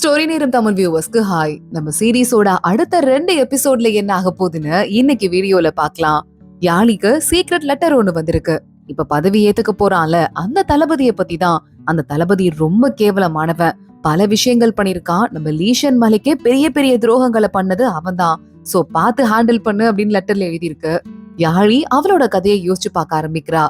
Story நேரம் Tamil வியூவர்ஸ்க்கு hi. நம்ம சீரீஸோட அடுத்த 2 எபிசோட்ல என்ன ஆக போகுதுன்னு இன்னைக்கு வீடியோல பார்க்கலாம். யாழிக்கு சீக்ரெட் லெட்டர் ஒண்ணு வந்திருக்கு. இப்ப பதவி ஏத்துக்க போறான்ல அந்த தளபதியை பத்தி தான். அந்த தளபதி ரொம்ப கேவலமானவன். பல விஷயங்கள் பண்ணிருக்கான். நம்ம லீஷன் மலைக்கே பெரிய பெரிய துரோகங்களை பண்ணது அவன்தான். சோ பார்த்து ஹேண்டில் பண்ணு அப்படின்னு லெட்டர்ல எழுதியிருக்கு. யாழி அவளோட கதையை யோசிச்சு பார்க்க ஆரம்பிக்கிறா.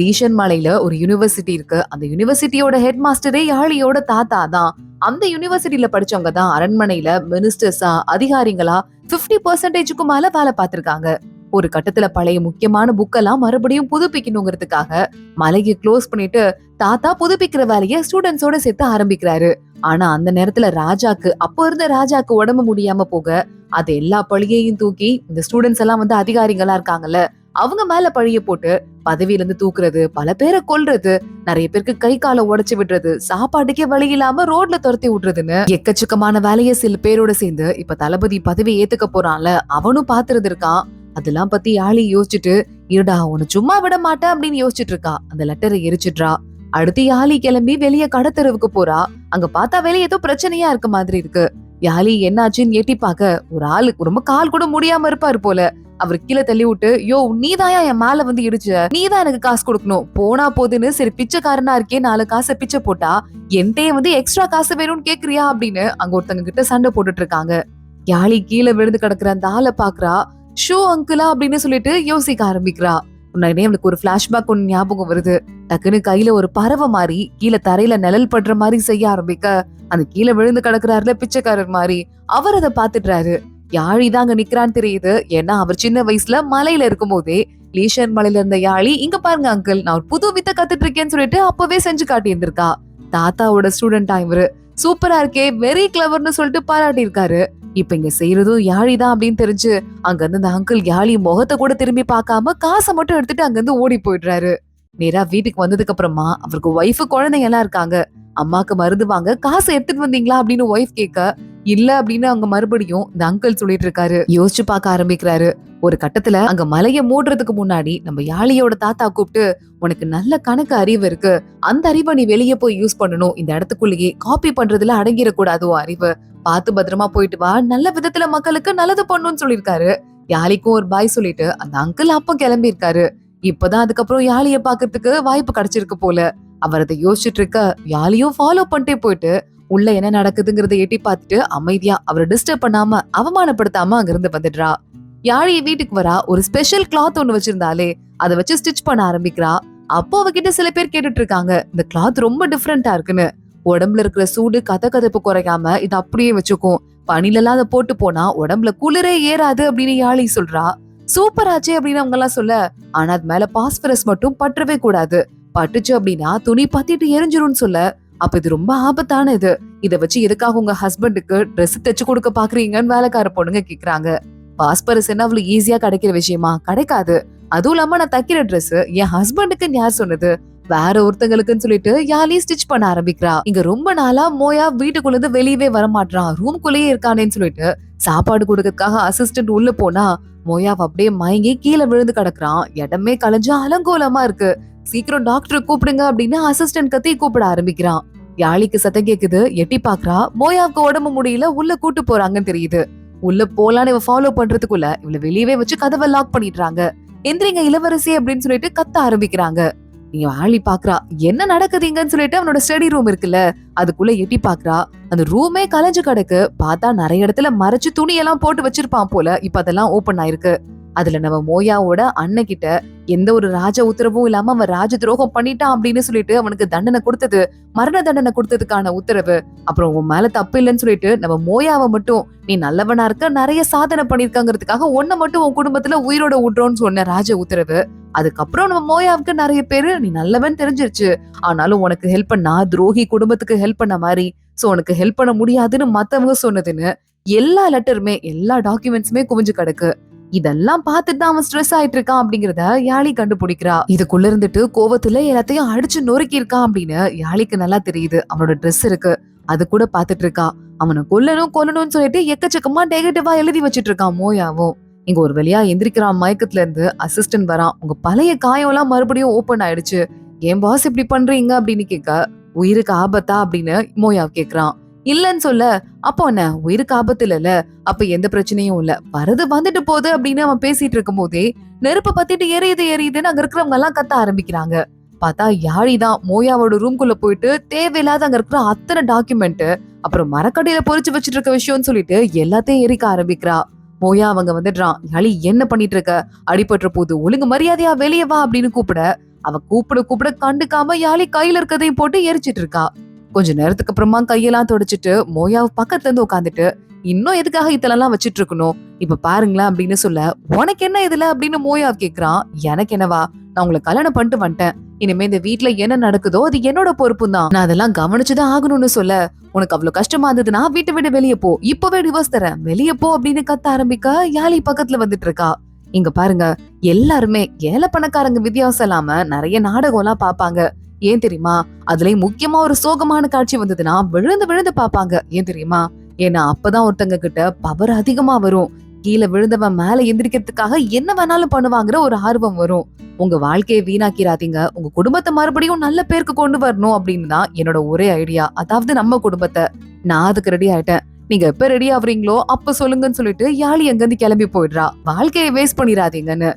லீஷன் மலையில ஒரு யூனிவர்சிட்டி இருக்கு. அந்த யூனிவர்சிட்டியோட ஹெட் மாஸ்டரே யாழியோட தாத்தா தான். அந்த யூனிவர்சிட்டியில படிச்சவங்க தான் அரண்மனையில மினிஸ்டர்ஸா அதிகாரிகளா 50% மேல வேலை பார்த்திருக்காங்க. ஒரு கட்டத்துல பழைய முக்கியமான புக்கெல்லாம் மறுபடியும் புதுப்பிக்கணுங்கிறதுக்காக மலையை க்ளோஸ் பண்ணிட்டு தாத்தா புதுப்பிக்கிற வேலையை ஸ்டூடெண்ட்ஸோட சேர்த்து ஆரம்பிக்கிறாரு. ஆனா அந்த நேரத்துல அப்ப இருந்த ராஜாக்கு உடம்பு முடியாம போக அது எல்லா பழியையும் தூக்கி இந்த ஸ்டூடெண்ட்ஸ் எல்லாம் அதிகாரிகளா இருக்காங்கல்ல அவங்க மேல பழிய போட்டு பதவியில இருந்து தூக்குறது, பல பேரை கொல்றது, நிறைய பேருக்கு கை காலை உடைச்சு விடுறது, சாப்பாட்டுக்கே வழி இல்லாம ரோட்ல துரத்தி விடுறதுன்னு எக்கச்சக்கமான வேலையை சில பேரோட சேர்ந்து இப்ப தளபதி பதவி ஏத்துக்க போறான்ல அவனும் பாத்துறது இருக்கான். அதெல்லாம் பத்தி யாழி யோசிச்சுட்டு இருடா உன்னை சும்மா விட மாட்டேன் அப்படின்னு யோசிச்சுட்டு இருக்கா. அந்த லெட்டரை எரிச்சிடுறா. அடுத்து யாழி கிளம்பி வெளியே கடத்தெருவுக்கு போறா. அங்க பார்த்தா வெளியே ஏதோ பிரச்சனையா இருக்க மாதிரி இருக்கு. யாழி என்னாச்சுன்னு எட்டி பார்க்க ஒரு ஆளு ரொம்ப கால் கூட முடியாம இருப்பாரு போல. அவர் கீழே தள்ளி விட்டு யோ நீதாயா என் மேல இடிச்ச, நீதான் எனக்கு காசு கொடுக்கணும் போனா போதுன்னு சரி பிச்சைக்காரனா இருக்கே 4 காசை பிச்சை போட்டா என்கிட்டயே எக்ஸ்ட்ரா காசு வேணும்னு கேக்குறியா அப்படின்னு அங்க ஒருத்தங்க கிட்ட சண்டை போட்டுட்டு இருக்காங்க. யாழி கீழே விழுந்து கிடக்குற அந்த ஆளை பாக்குறா. ஷோ அங்கிளா அப்படின்னு சொல்லிட்டு யோசிக்க ஆரம்பிக்கிறா. உடனே அவனுக்கு ஒரு பிளாஷ்பேக் ஒன்னு ஞாபகம் வருது. டக்குன்னு கையில ஒரு பறவை மாதிரி கீழே தரையில நிழல் படுற மாதிரி செய்ய ஆரம்பிக்க அந்த கீழே விழுந்து கிடக்குறாருல பிச்சைக்காரர் மாதிரி அவர் அதை பாத்துடுறாரு. யாழி தான் அங்க நிக்கிறான்னு தெரியுது. ஏன்னா அவர் சின்ன வயசுல மலையில இருக்கும் போதே லீஷன் மலையில இருந்த யாழி இங்க பாருங்க அங்கிள் நான் ஒரு புது வித்தை கத்துட்டு இருக்கேன்னு சொல்லிட்டு அப்பவே செஞ்சு காட்டி இருந்திருக்கா. தாத்தாவோட ஸ்டூடெண்டா இவரு சூப்பரா இருக்கே வெரி கிளவர்னு சொல்லிட்டு பாராட்டி இருக்காரு. இப்ப இங்க செய்யறதும் யாழிதான் அப்படின்னு தெரிஞ்சு அங்க இருந்து அந்த அங்கிள் யாழி முகத்தை கூட திரும்பி பார்க்காம காசை மட்டும் எடுத்துட்டு அங்க இருந்து ஓடி போயிடுறாரு. நேரா வீட்டுக்கு வந்ததுக்கு அப்புறமா அவருக்கு ஒய்ஃபு குழந்தைங்க எல்லாம் இருக்காங்க. அம்மாக்கு மருந்து வாங்க காசு எடுத்துட்டு வந்தீங்களா அப்படின்னு ஒய்ஃப் கேட்க இல்ல அப்படின்னு அங்க மறுபடியும் இந்த அங்கிள் சொல்லிட்டு இருக்காரு. யோசிச்சு பார்க்க ஆரம்பிக்கிறாரு. ஒரு கட்டத்துல அங்க மலையை மூடுறதுக்கு முன்னாடி நம்ம யாழியோட தாத்தா கூப்பிட்டு உனக்கு நல்ல கணக்கு அறிவு இருக்கு, அந்த அறிவை நீ வெளியே போய் யூஸ் பண்ணணும், இந்த இடத்துக்குள்ளேயே காப்பி பண்றதுல அடங்கிடக்கூடாதோ அறிவு, பார்த்து பத்திரமா போயிட்டு வா, நல்ல விதத்துல மக்களுக்கு நல்லது பண்ணுன்னு சொல்லிருக்காரு. யாழிக்கும் ஒரு பாய் சொல்லிட்டு அந்த அங்கிள் அப்ப கிளம்பி இருக்காரு. இப்பதான் அதுக்கப்புறம் யாழிய பாக்குறதுக்கு வாய்ப்பு கிடைச்சிருக்கு போல. அவர் அதை யோசிச்சுட்டு இருக்க யாழியும் ஃபாலோ பண்ணிட்டே போயிட்டு உள்ள என்ன நடக்குதுங்கிறத எட்டி பார்த்துட்டு அமைதியா அவரை டிஸ்டர்ப் பண்ணாம அவமானப்படுத்தாம அங்கிருந்து வந்துடுறா. யாழிய வீட்டுக்கு வரா. ஒரு ஸ்பெஷல் கிளாத் ஒண்ணு வச்சிருந்தாலே அதை வச்சு ஸ்டிச் பண்ண ஆரம்பிக்கிறா. அப்போ அவகிட்ட சில பேர் கேட்டுட்டு இருக்காங்க இந்த கிளாத் ரொம்ப டிஃப்ரெண்டா இருக்குன்னு. உடம்புல இருக்கிற சூடு கதப்பு குறையாம இது அப்படியே வச்சுக்கும், பனில எல்லாம் அதை போட்டு போனா உடம்புல குளிரே ஏறாது அப்படின்னு யாழி சொல்றா. சூப்பர் ஆச்சே அப்படின்னு அவங்க எல்லாம் சொல்ல, ஆனா அது மேல பாஸ்பரஸ் மட்டும் பற்றவே கூடாது, பட்டுச்சு அப்படின்னா துணி பத்திட்டு எரிஞ்சிரும்னு சொல்ல. அப்ப இது ரொம்ப ஆபத்தான இது, இத வச்சு எதுக்காக உங்க ஹஸ்பண்டுக்கு ட்ரெஸ் தைச்சு கொடுக்க பாக்குறீங்கன்னு வேலைக்கார பொண்ணுங்க கேக்குறாங்க. பாஸ்பரஸ் என்ன அவ்வளவு ஈஸியா கிடைக்கிற விஷயமா? கிடைக்காது. அதுவும் இல்லாம நான் தைக்கிற ட்ரெஸ் என் ஹஸ்பண்டுக்கு யார் சொன்னது, வேற ஒருத்தங்களுக்குன்னு சொல்லிட்டு யாழி ஸ்டிச் பண்ண ஆரம்பிக்கிறா. இங்க ரொம்ப நாளா மோயா வீட்டுக்குள்ள இருந்து வெளியவே வரமாட்டான், ரூம்குள்ளேயே இருக்கானேன்னு சொல்லிட்டு சாப்பாடு கொடுக்கறதுக்காக அசிஸ்டன்ட் உள்ள போனா மோயாவ் அப்படியே மயங்கி கீழே விழுந்து கிடக்குறான். இடமே கலைஞ்சு அலங்கோலமா இருக்கு. சீக்கிரம் டாக்டர் கூப்பிடுங்க அப்படின்னு அசிஸ்டன்ட் கத்தி கூப்பிட ஆரம்பிக்கிறான். யாழிக்கு சத்தம் கேக்குது. எட்டி பாக்குறா. மோயாவுக்கு உடம்பு முடியல, உள்ள கூட்டு போறாங்கன்னு தெரியுது. உள்ள போலான்னு இவ ஃபாலோ பண்றதுக்குள்ள இவளை வெளியவே வச்சு கதவை லாக் பண்ணிடுறாங்க. எந்திரிங்க இளவரசி அப்படின்னு சொல்லிட்டு கத்த ஆரம்பிக்கிறாங்க. யாழி பாக்குறா என்ன நடக்குதுங்கன்னு சொல்லிட்டு அவனோட ஸ்டடி ரூம் இருக்குல்ல அதுக்குள்ள எட்டி பாக்குறா. அந்த ரூமே கலைஞ்சு கிடக்கு. பார்த்தா நிறைய இடத்துல மறைச்சு துணியெல்லாம் போட்டு வச்சிருப்பான் போல. இப்ப அதெல்லாம் ஓபன் ஆயிருக்கு. அதுல நம்ம மோயாவோட அண்ணன் கிட்ட எந்த ஒரு ராஜ உத்தரவும் இல்லாம அவன் ராஜ துரோகம் பண்ணிட்டான் அப்படின்னு சொல்லிட்டு அவனுக்கு தண்டனை கொடுத்தது, மரண தண்டனை கொடுத்ததுக்கான உத்தரவு. அப்புறம் உன் மேல தப்பு இல்லைன்னு சொல்லிட்டு நம்ம மோயாவை மட்டும் நீ நல்லவனா இருக்க, நிறைய சாதனை பண்ணிருக்காங்கிறதுக்காக உன்னை மட்டும் உன் குடும்பத்துல உயிரோட விட்டுறோன்னு சொன்ன ராஜ உத்தரவு. அதுக்கப்புறம் நம்ம மோயாவுக்கு நிறைய பேரு நீ நல்லவன் தெரிஞ்சிருச்சு, ஆனாலும் உனக்கு ஹெல்ப் பண்ணா துரோகி குடும்பத்துக்கு ஹெல்ப் பண்ண மாதிரி, சோ உனக்கு ஹெல்ப் பண்ண முடியாதுன்னு மத்தவங்க சொன்னதுன்னு எல்லா லெட்டருமே எல்லா டாக்குமெண்ட்ஸுமே குவிஞ்சு கிடக்கு. இதெல்லாம் பார்த்துட்டு தான் அவன் ஸ்ட்ரெஸ் ஆயிட்டு இருக்கான் அப்படிங்கறத யாழி கண்டுபிடிக்கிறா. இதுக்குள்ள இருந்துட்டு கோவத்துல எல்லாத்தையும் அடிச்சு நொறுக்கி இருக்கான் அப்படின்னு யாழிக்கு நல்லா தெரியுது. அவனோட ட்ரெஸ் இருக்கு அது கூட பாத்துட்டு இருக்கா. அவனை கொல்லணும்னு சொல்லிட்டு எக்கச்சக்கமா நெகட்டிவா எழுதி வச்சிட்டு இருக்கான் மோயாவும். இங்க ஒரு வழியா எந்திரிக்கிறான் மயக்கத்துல இருந்து. அசிஸ்டன்ட் வரான். உங்க பழைய காயம் எல்லாம் மறுபடியும் ஓபன் ஆயிடுச்சு, ஏன் பாஸ் இப்படி பண்றீங்க அப்படின்னு கேட்க உயிருக்கு ஆபத்தா அப்படின்னு மோயா கேக்குறான். இல்லன்னு சொல்ல, அப்போ என்ன உயிருக்கு ஆபத்து இல்ல, அப்ப எந்த பிரச்சனையும் இல்ல, வரது வந்துட்டு போகுது அப்படின்னு அவன் பேசிட்டு இருக்கும் போதே நெருப்பு பத்திட்டு எரியுது எரியுதுன்னு அங்க இருக்கிறவங்க எல்லாம் கத்த ஆரம்பிக்கிறாங்க. பார்த்தா யாழிதான் மோயாவோட ரூம்குள்ள போயிட்டு தேவையில்லாத அங்க இருக்கிற அத்தனை டாக்குமெண்ட், அப்புறம் மரக்கடையில பொறிச்சு வச்சிட்டு இருக்க விஷயம்னு சொல்லிட்டு எல்லாத்தையும் எரிக்க ஆரம்பிக்கிறா. மோயா அவங்க வந்துடுறான். யாழி என்ன பண்ணிட்டு இருக்க, அடிபட்டுற போது ஒழுங்கு மரியாதையா வெளியே வா அப்படின்னு கூப்பிட, அவ கூப்பிட கூப்பிட கண்டுக்காம யாழி கையில இருக்கதையும் போட்டு எரிச்சிட்டு இருக்கா. கொஞ்ச நேரத்துக்கு அப்புறமா கையெல்லாம் தொடச்சிட்டு மோயாவ பக்கத்துல இருந்து உட்காந்துட்டு, இன்னும் எதுக்காக இதெல்லாம் வச்சிட்டு இருக்கணும், இப்ப பாருங்களேன் அப்படின்னு சொல்ல, உனக்கு என்ன இதுல அப்படின்னு மோயா கேக்குறான். எனக்கு என்னவா, நான் உங்களை கல்யாணம் பண்ணிட்டு வந்துட்டேன், இனிமே இந்த வீட்டுல என்ன நடக்குதோ அது என்னோட பொறுப்பு தான், நான் அதெல்லாம் கவனிச்சுதான் ஆகணும்னு சொல்ல, உனக்கு அவ்வளவு கஷ்டமா இருந்ததுன்னா வீட்டை விட வெளியே போ, இப்பவே டிவோர்ஸ் தரேன் வெளியே போ அப்படின்னு கத்த ஆரம்பிக்க யாழி பக்கத்துல வந்துட்டு இருக்கா. இங்க பாருங்க, எல்லாருமே ஏழை பணக்காரங்க வித்தியாசம் இல்லாம நிறைய நாடகம் எல்லாம் பாப்பாங்க. ஏன் தெரியுமா, அதுலயும் முக்கியமா ஒரு சோகமான காட்சி வந்ததுன்னா விழுந்து விழுந்து பாப்பாங்க. ஏன் தெரியுமா, ஏன்னா அப்பதான் ஒருத்தங்க கிட்ட பவர் அதிகமா வரும், கீழே விழுந்தவன் மேல எந்திரிக்கிறதுக்காக என்ன வேணாலும் பண்ணுவாங்கிற ஒரு ஆர்வம் வரும். உங்க வாழ்க்கையை வீணாக்கிறாதீங்க, உங்க குடும்பத்தை மறுபடியும் நல்ல பேருக்கு கொண்டு வரணும் அப்படின்னு தான் என்னோட ஒரே ஐடியா. அதாவது நம்ம குடும்பத்தை. நான் அதுக்கு ரெடி ஆயிட்டேன், நீங்க எப்ப ரெடி ஆகுறீங்களோ அப்ப சொல்லுங்கன்னு சொல்லிட்டு யாழி அங்கிருந்து கிளம்பி போயிடுறா. வாழ்க்கையை வேஸ்ட் பண்ணிடாதீங்கன்னு.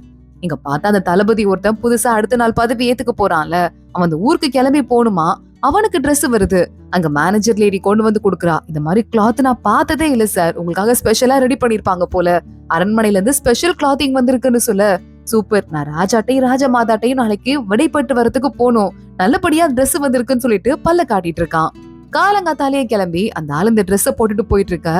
இங்க பார்த்தா அந்த தளபதி ஒருத்தன் புதுசா அடுத்த நாள் பதவி ஏத்துக்க போறான்ல, அவன் அந்த ஊருக்கு கிளம்பி போகணுமா, அவனுக்கு ட்ரெஸ் வருது. அங்க மேனேஜர் லேடி கொண்டு வந்து கொடுக்குறா. இந்த மாதிரி கிளாத் நான் பார்த்ததே இல்ல சார், உங்களுக்காக ஸ்பெஷலா ரெடி பண்ணிருப்பாங்க போல, அரண்மனையில இருந்து ஸ்பெஷல் கிளாத்திங் வந்திருக்குன்னு சொல்ல, சூப்பர், நான் ராஜாட்டையும் ராஜா மாதாட்டையும் நாளைக்கு விடைபட்டு வரதுக்கு போகணும், நல்லபடியா ட்ரெஸ் வந்திருக்குன்னு சொல்லிட்டு பல்ல காட்டிட்டு இருக்கான். காலங்காத்தாலேயே கிளம்பி அந்த ஆள் இந்த ட்ரெஸ்ஸ போட்டுட்டு போயிட்டு இருக்க.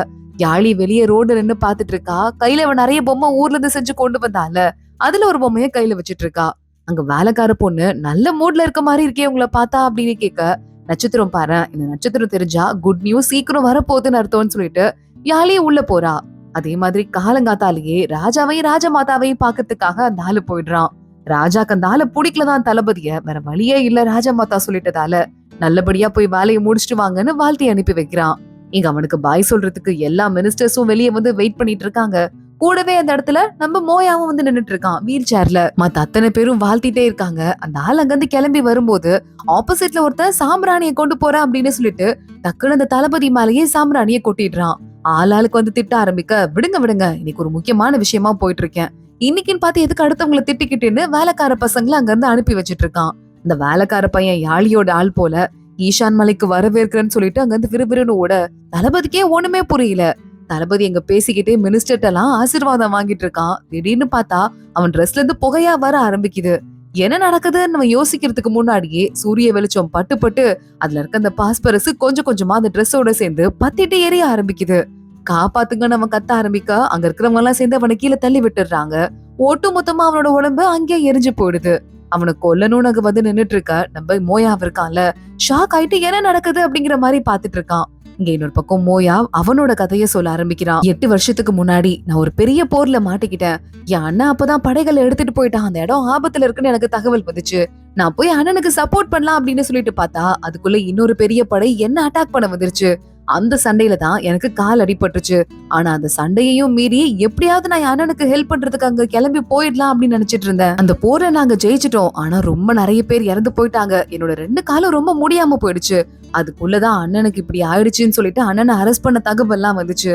யாழி வெளியே ரோடு நின்னு பாத்துட்டு இருக்கா. கையில அவன் நிறைய பொம்மை ஊர்ல இருந்து செஞ்சு கொண்டு வந்தால, அதுல ஒரு பொம்மைய கையில வச்சிட்டு இருக்கா. அங்க வேலைக்கார பொண்ணு நல்ல மூட்ல இருக்க மாதிரி இருக்கே உங்களை பார்த்தா அப்படின்னு கேட்க, நட்சத்திரம் பாரு, இந்த நட்சத்திரம் தெரிஞ்சா குட் நியூஸ் சீக்கிரம் வரப்போகுதுன்னு அர்த்தம்னு சொல்லிட்டு யாழியே உள்ள போறா. அதே மாதிரி காலங்காத்தாலேயே ராஜாவையும் ராஜா மாதாவையும் பாக்கிறதுக்காக அந்த ஆளு போயிடுறான். ராஜாக்கு அந்த ஆளு பிடிக்கலதான் தளபதிய, வேற வழியே இல்ல ராஜா மாதா சொல்லிட்டதால நல்லபடியா போய் வேலையை முடிச்சுட்டு வாங்கன்னு வாழ்த்தி அனுப்பி வைக்கிறான். இங்க அவனுக்கு பாய் சொல்றதுக்கு எல்லா மினிஸ்டர்ஸும் வெளியே வந்து வெயிட் பண்ணிட்டு இருக்காங்க. கூடவே அந்த இடத்துல நம்ம மோயாவும் வந்து நின்னுட்டு இருக்கான் வீல் சேர்ல. மத்த அத்தனை பேரும் வாழ்த்திட்டே இருக்காங்க. அந்த ஆள் அங்கிருந்து கிளம்பி வரும்போது ஆப்போசிட்ல ஒருத்தன் சாம்பிராணியை கொண்டு போறேன் அப்படின்னு சொல்லிட்டு டக்குன்னு அந்த தளபதி மேலேயே சாம்பிராணியை கொட்டிடுறான். ஆளாளுக்கு வந்து திட்ட ஆரம்பிக்க, விடுங்க விடுங்க, இன்னைக்கு ஒரு முக்கியமான விஷயமா போயிட்டு இருக்கேன், இன்னைக்குன்னு பார்த்து எதுக்கு அடுத்தவங்களை திட்டிக்கிட்டுன்னு வேலைக்கார பசங்களை அங்க இருந்து அனுப்பி வச்சிட்டு இருக்கான். இந்த வேலைக்கார பையன் யாழியோட ஆள் போல ஈஷான் மலைக்கு வரவேற்கிறேன்னு சொல்லிட்டு அங்க இருந்து விறுவிறுன்னு ஓட, தளபதிக்கே ஒண்ணுமே புரியல. தளபதி எங்க பேசிக்கிட்டே மினிஸ்டர்ட்ட எல்லாம் ஆசீர்வாதம் வாங்கிட்டு இருக்கான். திடீர்னு பார்த்தா அவன் ட்ரெஸ்ல இருந்து புகையா வர ஆரம்பிக்குது. என்ன நடக்குதுன்னு நம்ம யோசிக்கிறதுக்கு முன்னாடியே சூரிய வெளிச்சம் பட்டு பட்டு அதுல இருக்க அந்த பாஸ்பரஸ் கொஞ்சம் கொஞ்சமா அந்த ட்ரெஸ்ஸோட சேர்ந்து பத்திட்டு எரிய ஆரம்பிக்குது. காப்பாத்துங்க நம்ம கத்த ஆரம்பிக்க, அங்க இருக்கிறவங்க எல்லாம் சேர்ந்து அவனை கீழே தள்ளி விட்டுறாங்க. ஒட்டு மொத்தமா அவனோட உடம்பு அங்கேயே எரிஞ்சு போயிடுது. அவனை கொல்லணும்னு அங்க வந்து நின்னுட்டு இருக்க நம்ம மோயா இருக்கான்ல, ஷாக் ஆயிட்டு என்ன நடக்குது அப்படிங்கிற மாதிரி பாத்துட்டு இருக்கான். இங்க இன்னொரு பக்கம் மோயா அவனோட கதைய சொல்ல ஆரம்பிக்கிறான். 8 வருஷத்துக்கு முன்னாடி நான் ஒரு பெரிய போர்ல மாட்டிக்கிட்டேன். என் அண்ணன் அப்பதான் படைகளை எடுத்துட்டு போயிட்டான். அந்த இடம் ஆபத்துல இருக்குன்னு எனக்கு தகவல் வந்துச்சு. நான் போய் அண்ணனுக்கு சப்போர்ட் பண்ணலாம் அப்படின்னு சொல்லிட்டு பார்த்தா அதுக்குள்ள இன்னொரு பெரிய படை என்ன அட்டாக் பண்ண வந்துருச்சு. அந்த சண்டையில தான் எனக்கு கால் அடிபட்டுருச்சு. ஆனா அந்த சண்டையையும் மீறி எப்படியாவது நான் என் அண்ணனுக்கு ஹெல்ப் பண்றதுக்கு அங்க கிளம்பி போயிடலாம் அப்படின்னு நினைச்சிட்டு இருந்தேன். அந்த போரை நாங்க ஜெயிச்சிட்டோம். ஆனா ரொம்ப நிறைய பேர் இறந்து போயிட்டாங்க. என்னோட 2 காலும் ரொம்ப முடியாம போயிடுச்சு. அதுக்குள்ளதான் அண்ணனுக்கு இப்படி ஆயிடுச்சுன்னு சொல்லிட்டு அண்ணனை அரெஸ்ட் பண்ண தகவல் எல்லாம் வந்துச்சு.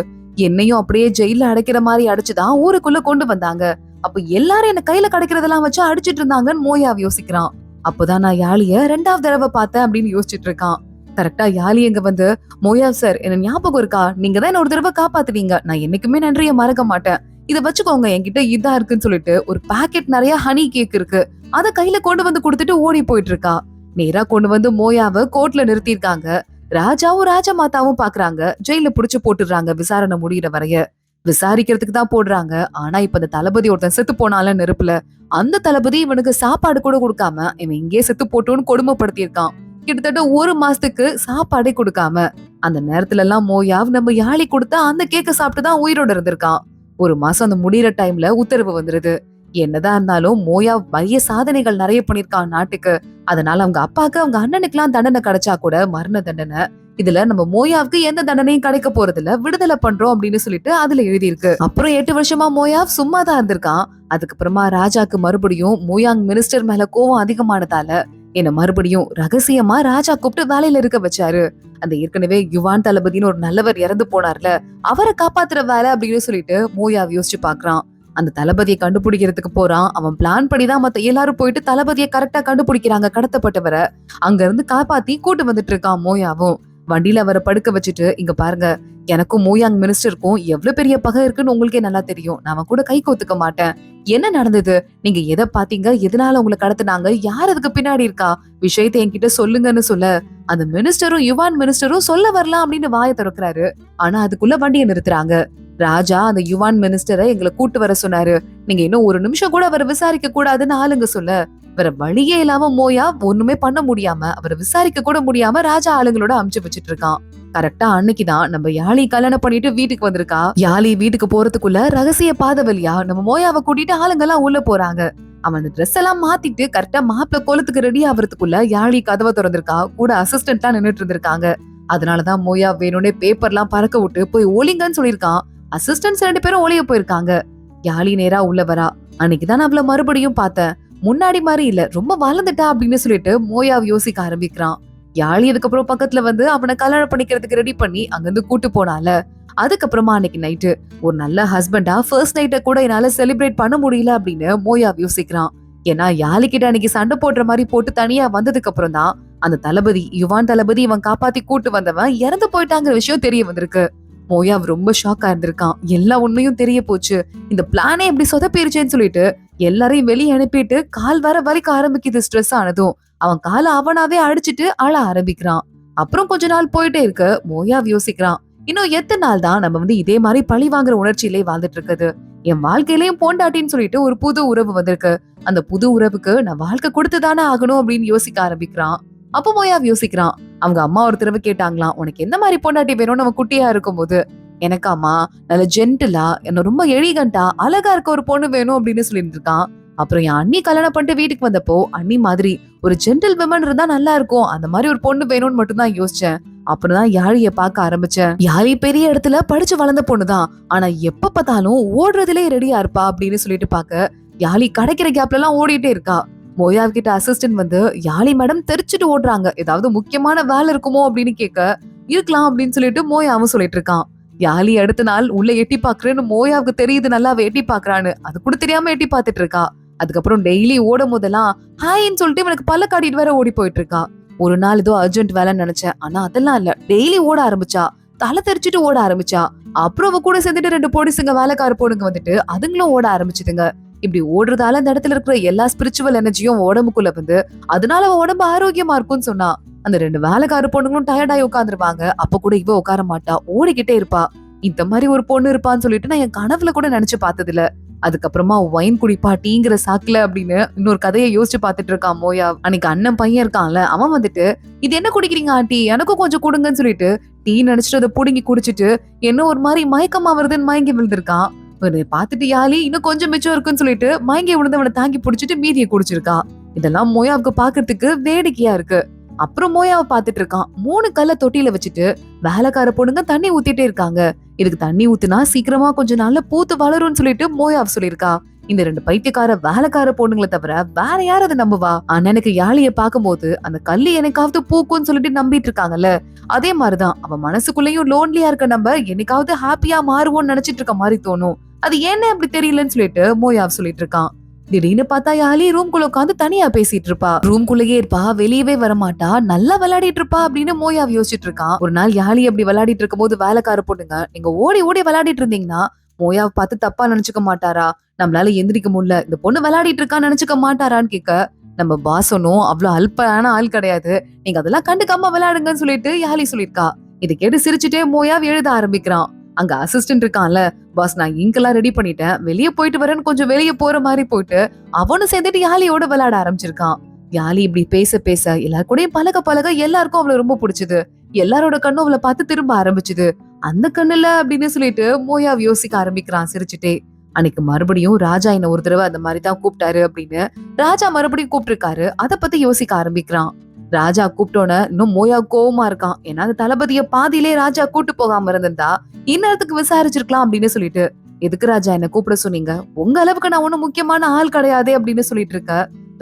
என்னையும் அப்படியே ஜெயில அடைக்கிற மாதிரி அடைச்சுதான் ஊருக்குள்ள கொண்டு வந்தாங்க. அப்ப எல்லாரும் என்ன கையில கிடைக்கிறதெல்லாம் வச்சு அடிச்சிட்டு இருந்தாங்கன்னு மோயாவ் யோசிக்கிறான். அப்பதான் நான் யாழிய 2வது தடவை பார்த்தேன் அப்படின்னு யோசிச்சுட்டு இருக்கான். கரெக்டா யாழி எங்க வந்து, மோயாவ் சார், என்ன ஞாபகம் இருக்கா, நீங்க தான் என்ன ஒரு தடவை காப்பாத்துவீங்க, நான் என்னைக்குமே நன்றிய மறக்க மாட்டேன், இத வச்சுக்கோங்க, என்கிட்ட இதா இருக்குன்னு சொல்லிட்டு ஒரு பாக்கெட் நிறைய ஹனி கேக் இருக்கு, அத கையில கொண்டு வந்து கொடுத்துட்டு ஓடி போயிட்டு இருக்கா. நேரா கொண்டு வந்து மோயாவ கோர்ட்ல நிறுத்திருக்காங்க. ராஜாவும் ராஜா மாதாவும் பாக்குறாங்க. ஜெயில புடிச்சு போட்டுடுறாங்க விசாரணை முடிகிற வரைய. விசாரிக்கிறதுக்கு தான் போடுறாங்க. ஆனா இப்ப இந்த தளபதி ஒருத்தன் செத்து போனால நெருப்புல, அந்த தளபதி இவனுக்கு சாப்பாடு கூட கொடுக்காம இவன் இங்கே செத்து போட்டோன்னு கொடுமைப்படுத்தியிருக்கான். கிட்டத்தட்ட 1 மாசத்துக்கு சாப்பாடே கொடுக்காம. அந்த நேரத்துல எல்லாம் மோயாவ் நம்ம யாழி கொடுத்த அந்த கேக்க சாப்பிட்டுதான் உயிரோட இருந்திருக்கான். 1 மாசம் அந்த முடிகிற டைம்ல உத்தரவு வந்துருது. என்னதான் இருந்தாலும் மோயாவ் பைய சாதனைகள் நிறைய பண்ணிருக்கான் நாட்டுக்கு. அதனால அவங்க அப்பாக்கு அவங்க அண்ணனுக்கு எல்லாம் தண்டனை கிடைச்சா கூட மரண தண்டனை. இதுல நம்ம மோயாவுக்கு எந்த தண்டனையும் கிடைக்க போறது இல்ல, விடுதலை பண்றோம் அப்படின்னு சொல்லிட்டு அதுல எழுதி இருக்கு. அப்புறம் 8 வருஷமா மோயாவ் சும்மா தான் இருந்திருக்கான். அதுக்கப்புறமா ராஜாக்கு மறுபடியும் மோயாங் மினிஸ்டர் மேல கோவம் அதிகமானதால என்ன மறுபடியும் ரகசியமா ராஜா கூப்பிட்டு வேலையில இருக்க வச்சாரு. அந்த ஏற்கனவே யுவான் தளபதினு ஒரு நல்லவர் இறந்து போனார்ல, அவரை காப்பாத்துற வேலை அப்படின்னு சொல்லிட்டு மோயாவ் யோசிச்சு பாக்குறான். அந்த தளபதியை கண்டுபிடிக்கிறதுக்கு போறான். அவன் பிளான் படிதான் மத்த எல்லாரும் போயிட்டு தளபதியை கரெக்டா கண்டுபிடிக்கிறாங்க, கடத்தப்பட்டவரை. அங்க இருந்து காப்பாத்தி கூட்டு வந்துட்டு இருக்கான் மோயாவும். வண்டியில அவரை படுக்க வச்சுட்டு, இங்க பாருங்க, எனக்கும் மோயாங் மினிஸ்டருக்கும் எவ்வளவு பெரிய பகை இருக்குன்னு உங்களுக்கே நல்லா தெரியும். நான் அவன் கூட கை கோத்துக்க மாட்டேன். என்ன நடந்தது? நீங்க எதை பாத்தீங்க? எதனால உங்களை கடத்தினாங்க? யார் அதுக்கு பின்னாடி இருக்கா? விஷயத்தை என்கிட்ட சொல்லுங்கன்னு சொல்ல, அந்த மினிஸ்டரும் யுவான் மினிஸ்டரும் சொல்ல வரலாம் அப்படின்னு வாயை திறக்கிறாரு. ஆனா அதுக்குள்ள வண்டியை நிறுத்துறாங்க. ராஜா அந்த யுவான் மினிஸ்டரை எங்களை கூட்டு வர சொன்னாரு. நீங்க இன்னும் ஒரு நிமிஷம் கூட அவரை விசாரிக்க கூடாதுன்னு ஆளுங்க சொல்ல, வேற வழியே இல்லாம மோயா ஒண்ணுமே பண்ண முடியாம, அவரை விசாரிக்க கூட முடியாம ராஜா ஆளுங்களோட அமுச்சு வச்சிட்டு இருக்கான். கரெக்டா அன்னைக்குதான் நம்ம யாழி கல்யாணம் பண்ணிட்டு வீட்டுக்கு வந்திருக்கா. யாழி வீட்டுக்கு போறதுக்குள்ள ரகசிய பாத வழியா நம்ம மோயாவை கூட்டிட்டு ஆளுங்க எல்லாம் உள்ள போறாங்க. அவன் அந்த ட்ரெஸ் எல்லாம் மாத்திட்டு கரெக்டா மாப்பிள்ள கோலத்துக்கு ரெடி ஆகிறதுக்குள்ள யாழி கதவை திறந்திருக்கா. கூட அசிஸ்டன்ட் எல்லாம் நின்னுட்டு இருந்திருக்காங்க. அதனாலதான் மோயா வேணும்னே பேப்பர் எல்லாம் பறக்க விட்டு போய் ஒளிங்கன்னு சொல்லியிருக்கான். அசிஸ்டன்ட்ஸ் 2 பேரும் ஒளிய போயிருக்காங்க. யாழி நேரா உள்ள வரா. அன்னைக்குதான் அவள மறுபடியும் பார்த்தேன். முன்னாடி மாதிரி இல்ல, ரொம்ப வளர்ந்துட்டா அப்படின்னு சொல்லிட்டு மோயாவ் யோசிக்க ஆரம்பிக்கிறான். யாழி அதுக்கப்புறம் பக்கத்துல வந்து அவனை கல்யாணம் பண்ணிக்கிறதுக்கு ரெடி பண்ணி அங்கிருந்து கூட்டு போனால. அதுக்கப்புறமா அன்னைக்கு நைட்டு ஒரு நல்ல ஹஸ்பண்டா ஃபர்ஸ்ட் நைட்ட கூட என்னால செலிப்ரேட் பண்ண முடியல அப்படின்னு மோயாவ் யோசிக்கிறான். ஏன்னா யாழி கிட்ட அன்னைக்கு சண்டை போடுற மாதிரி போட்டு தனியா வந்ததுக்கு அப்புறம் தான் அந்த தளபதி, யுவான் தளபதி இவன் காப்பாத்தி கூட்டு வந்தவன் இறந்து போயிட்டாங்கிற விஷயம் தெரிய வந்திருக்கு. மோயாவ் ரொம்ப ஷாக்கா இருந்திருக்கான். எல்லா உண்மையும் தெரிய போச்சு. இந்த பிளானே எப்படி சொதப்பிருச்சேன்னு சொல்லிட்டு எல்லாரையும் வெளியே அனுப்பிட்டு கால் வர வலிக்க ஆரம்பிக்குது. ஸ்ட்ரெஸ் ஆனதும் அவன் காலை அவனாவே அடிச்சிட்டு அழ ஆரம்பிக்கிறான். அப்புறம் கொஞ்ச நாள் போயிட்டே இருக்கு. மோயாவ் யோசிக்கிறான், இன்னும் எத்தனை நாள் தான் நம்ம இதே மாதிரி பழி வாங்குற உணர்ச்சியிலே வாழ்ந்துட்டு இருக்குது. என் வாழ்க்கையிலயும் பொண்டாட்டின்னு சொல்லிட்டு ஒரு புது உறவு வந்திருக்கு. அந்த புது உறவுக்கு நான் வாழ்க்கை கொடுத்துதானே ஆகணும் அப்படின்னு யோசிக்க ஆரம்பிக்கிறான். அப்ப மோயாவ் யோசிக்கிறான், அவங்க அம்மா ஒரு தடவை கேட்டாங்களாம், உனக்கு எந்த மாதிரி பொண்டாட்டி வேணும்னு அவன் குட்டியா இருக்கும் போது. எனக்கு அம்மா நல்ல ஜென்டிலா, என்ன ரொம்ப எலிகண்டா அழகா இருக்க ஒரு பொண்ணு வேணும் அப்படின்னு சொல்லிட்டு இருக்கான். அப்புறம் என் அண்ணி கல்யாணம் பண்ணிட்டு வீட்டுக்கு வந்தப்போ அண்ணி மாதிரி ஒரு ஜென்டில் விமன் இருந்தா நல்லா இருக்கும், அந்த மாதிரி ஒரு பொண்ணு வேணும்னு மட்டும் தான் யோசிச்சேன். அப்புறம்தான் யாழிய பார்க்க ஆரம்பிச்சேன். யாழி பெரிய இடத்துல படிச்சு வளர்ந்த பொண்ணுதான், ஆனா எப்ப பார்த்தாலும் ஓடுறதுலே ரெடியா இருப்பா அப்படின்னு சொல்லிட்டு பாக்க யாழி கிடைக்கிற கேப்ல எல்லாம் ஓடிட்டே இருக்கா. மோயாவ் கிட்ட அசிஸ்டன்ட் வந்து, யாழி மேடம் தெரிச்சுட்டு ஓடுறாங்க, ஏதாவது முக்கியமான வேலை இருக்குமோ அப்படின்னு கேட்க, இருக்கலாம் அப்படின்னு சொல்லிட்டு மோயாவும் சொல்லிட்டு இருக்கான். யாழி அடுத்த நாள் உள்ள எட்டி பாக்குறேன்னு மோயாவுக்கு தெரியுது, நல்லாவே எட்டி பாக்குறான்னு. அது கூட தெரியாம எட்டி பாத்துட்டு இருக்கா. அதுக்கப்புறம் டெய்லி ஓடும் போதெல்லாம் ஹாய்ன்னு சொல்லிட்டு இவனுக்கு பல்ல காட்டிட்டு வேற ஓடி போயிட்டு இருக்கா. ஒரு நாள் ஏதோ அர்ஜென்ட் வேலைன்னு நினைச்சேன், ஆனா அதெல்லாம் இல்ல. டெய்லி ஓட ஆரம்பிச்சா, தலை தெரிச்சுட்டு ஓட ஆரம்பிச்சா. அப்புறம் அவ கூட சேர்ந்துட்டு 2 போலீஸுங்க வேலைக்கார பொண்ணுங்க வந்துட்டு அதுங்களும் ஓட ஆரம்பிச்சுதுங்க. இப்படி ஓடுறதால அந்த இடத்துல இருக்கிற எல்லா ஸ்பிரிச்சுவல் எனர்ஜியும் உடம்புக்குள்ள வந்து அதனால அவ உடம்பு ஆரோக்கியமா இருக்கும்னு சொன்னா. அந்த 2 வேலைக்கார பொண்ணுங்களும் டயர்டாயி உட்காந்துருவாங்க. அப்ப கூட இவ உட்கார மாட்டா, ஓடிக்கிட்டே இருப்பா. இந்த மாதிரி ஒரு பொண்ணு இருப்பான்னு சொல்லிட்டு நான் என் கனவுல கூட நினைச்சு பார்த்தது இல்ல. அதுக்கப்புறமா ஒயின் குடிப்பா டீங்கிற சாக்குல அப்படின்னு இன்னொரு கதையை யோசிச்சு பாத்துட்டு இருக்கான் மோயா. அன்னைக்கு அண்ணன் பையன் இருக்கான்ல, அவன் வந்துட்டு, இது என்ன குடிக்கிறீங்க ஆண்டி, எனக்கும் கொஞ்சம் கொடுங்கன்னு சொல்லிட்டு டீ நினைச்சிட்டு அதை புடுங்கி குடிச்சிட்டு என்ன ஒரு மாதிரி மயக்கமா வருதுன்னு மயங்கி விழுந்திருக்கான். பாத்துட்டு யாழி இன்னும் கொஞ்சம் மிச்சம் இருக்குன்னு சொல்லிட்டு மயங்கி விழுந்தவனை தாங்கி புடிச்சிட்டு மீதியை குடிச்சிருக்கா. இதெல்லாம் மோயாவுக்கு பாக்குறதுக்கு வேடிக்கையா இருக்கு. அப்புறம் மோயாவை பாத்துட்டு இருக்கான். 3 கல்ல தொட்டியில வச்சுட்டு வேலைக்கார பொண்ணுங்க தண்ணி ஊத்திட்டே இருக்காங்க. இதுக்கு தண்ணி ஊத்துனா சீக்கிரமா கொஞ்சம் நாள்ல பூத்து வளரும்னு சொல்லிட்டு மோயாவ் சொல்லிருக்கா. இந்த 2 பைத்தியக்கார வேலைக்கார பொண்ணுங்களை தவிர வேற யார் அதை நம்புவா? அண்ணனுக்கு யாழிய பாக்கும்போது அந்த கல்லு எனக்காவது பூக்கும்னு சொல்லிட்டு நம்பிட்டு இருக்காங்கல்ல, அதே மாதிரிதான் அவன் மனசுக்குள்ளேயும் லோன்லியா இருக்க நம்ம என்னைக்காவது ஹாப்பியா மாறுவோம்னு நினைச்சிட்டு இருக்க மாதிரி தோணும். அது என்ன அப்படி தெரியலன்னு சொல்லிட்டு மோயாவ் சொல்லிட்டு இருக்கான். திடீர்னு பார்த்தா யாழி ரூம்குள்ள உட்காந்து தனியா பேசிட்டு இருப்பா. ரூம்குள்ளேயே இருப்பா, வெளியவே வரமாட்டா, நல்லா விளையாடிட்டு இருப்பா அப்படின்னு மோயாவ் யோசிச்சுட்டு இருக்கான். ஒரு நாள் யாழி அப்படி விளையாடிட்டு இருக்கும் போது வேலைக்கார பொண்ணுங்க, நீங்க ஓடி ஓடி விளையாடிட்டு இருந்தீங்கன்னா மோயாவ் பார்த்து தப்பா நினைச்சுக்க மாட்டாரா? நம்மளால எந்திரிக்க முடியல, இந்த பொண்ணு விளையாடிட்டு இருக்கான்னு நினைச்சுக்க மாட்டாரான்னு கேட்க, நம்ம பாஸ் ஒன்னும் அவ்வளவு அல்பான ஆள் கிடையாது, நீங்க அதெல்லாம் கண்டுக்காம விளையாடுங்கன்னு சொல்லிட்டு யாழி சொல்லிருக்கா. இதை கேட்டு சிரிச்சுட்டே மோயாவ் எழுத ஆரம்பிக்கிறான். அங்க அசிஸ்டன்ட் இருக்கான்ல, பாஸ் நான் இங்கெல்லாம் ரெடி பண்ணிட்டேன், வெளியே போயிட்டு வரேன்னு கொஞ்சம் வெளியே போற மாதிரி போயிட்டு அவனும் சேர்ந்துட்டு யாழியோட விளையாட ஆரம்பிச்சிருக்கான். யாழி இப்படி பேச பேச எல்லார் கூடயும் பழக பழக எல்லாருக்கும் அவளை ரொம்ப பிடிச்சது. எல்லாரோட கண்ணும் அவளை பார்த்து திரும்ப ஆரம்பிச்சுது. அந்த கண்ணுல அப்படின்னு சொல்லிட்டு மோயாவ் யோசிக்க ஆரம்பிக்கிறான் சிரிச்சுட்டே. அன்னைக்கு மறுபடியும் ராஜா என்ன ஒரு தடவை அந்த மாதிரி தான் கூப்பிட்டாரு அப்படின்னு ராஜா மறுபடியும் கூப்பிட்டிருக்காரு. அதை பத்தி யோசிக்க ஆரம்பிக்கிறான். ராஜா கூப்பிட்டோன்னு இன்னும் மோயா கோவமா இருக்கான். ஏன்னா அந்த தளபதிய பாதியிலே ராஜா கூட்டு போகாம இருந்திருந்தா இன்னத்துக்கு விசாரிச்சிருக்கலாம் அப்படின்னு சொல்லிட்டு, எதுக்கு ராஜா என்ன கூப்பிட சொன்னீங்க, உங்க அளவுக்கு நான் ஒண்ணும் முக்கியமான ஆள் கிடையாதே அப்படின்னு சொல்லிட்டு இருக்க.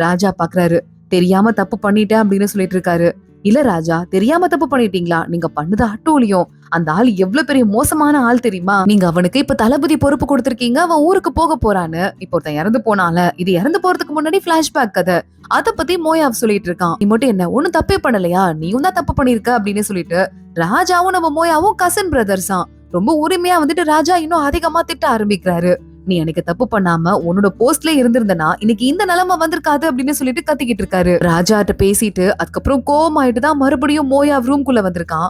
ராஜா பாக்குறாரு, தெரியாம தப்பு பண்ணிட்டேன் அப்படின்னு சொல்லிட்டு இருக்காரு. இல்ல ராஜா, தெரியாம தப்பு பண்ணிட்டீங்களா? நீங்க பண்ணது அட்டூழியம். அந்த ஆள் எவ்வளவு பெரிய மோசமான ஆள் தெரியுமா? நீங்க அவனுக்கு இப்ப தளபதி பொறுப்பு கொடுத்திருக்கீங்க. அவன் ஊருக்கு போக போறான்னு. இப்ப ஒருத்தன் இறந்து போனால, இது இறந்து போறதுக்கு முன்னாடி பிளாஷ்பேக் கதை. அத பத்தி மோயாவ் சொல்லிட்டு இருக்கான். நீ மட்டும் என்ன ஒண்ணும் தப்பே பண்ணலையா? நீயும் தான் தப்பு பண்ணிருக்க அப்படின்னு சொல்லிட்டு ராஜாவும் நம்ம மோயாவும் கசின் பிரதர்ஸா ரொம்ப உரிமையா ராஜா இன்னும் அதிகமா திட்ட ஆரம்பிக்கிறாரு. நீ எனக்கு தப்பு பண்ணாம உன்னோட போஸ்ட்ல இருந்திருந்தனா இன்னைக்கு இந்த நிலைமை வந்திருக்காது அப்படின்னு சொல்லிட்டு கத்திக்கிட்டு இருக்காரு. ராஜாட்ட பேசிட்டு அதுக்கப்புறம் கோவமாயிட்டு தான் மறுபடியும் மோயா ரூம்குள்ள வந்திருக்கான்.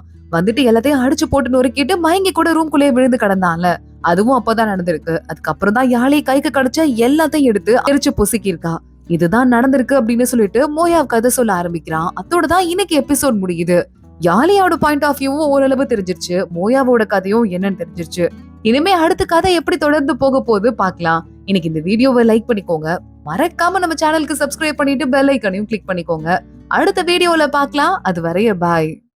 எல்லாத்தையும் அடிச்சு போட்டு நொறுக்கிட்டு மயங்கி கூட ரூம்குள்ளேயே விழுந்து கிடந்தான்ல, அதுவும் அப்பதான் நடந்திருக்கு. அதுக்கப்புறம் தான் யாழை கைக்கு கிடைச்ச எல்லாத்தையும் எடுத்து எரிச்சு பொசுக்கிருக்கா. இதுதான் நடந்திருக்கு அப்படின்னு சொல்லிட்டு மோயாவ் கதை சொல்ல ஆரம்பிக்கிறான். அதோட தான் இன்னைக்கு எபிசோட் முடியுது. யாழியோட பாயிண்ட் ஆஃப் வியூவும் ஓரளவு தெரிஞ்சிருச்சு. மோயாவோட கதையும் என்னன்னு தெரிஞ்சிருச்சு. இனிமே அடுத்த கதை எப்படி தொடர்ந்து போக போகுது பார்க்கலாம். இன்னைக்கு இந்த வீடியோவை லைக் பண்ணிக்கோங்க. மறக்காம நம்ம சேனலுக்கு சப்ஸ்கிரைப் பண்ணிட்டு பெல் ஐகானையும் கிளிக் பண்ணிக்கோங்க. அடுத்த வீடியோல பார்க்கலாம். அது வரைய பாய்.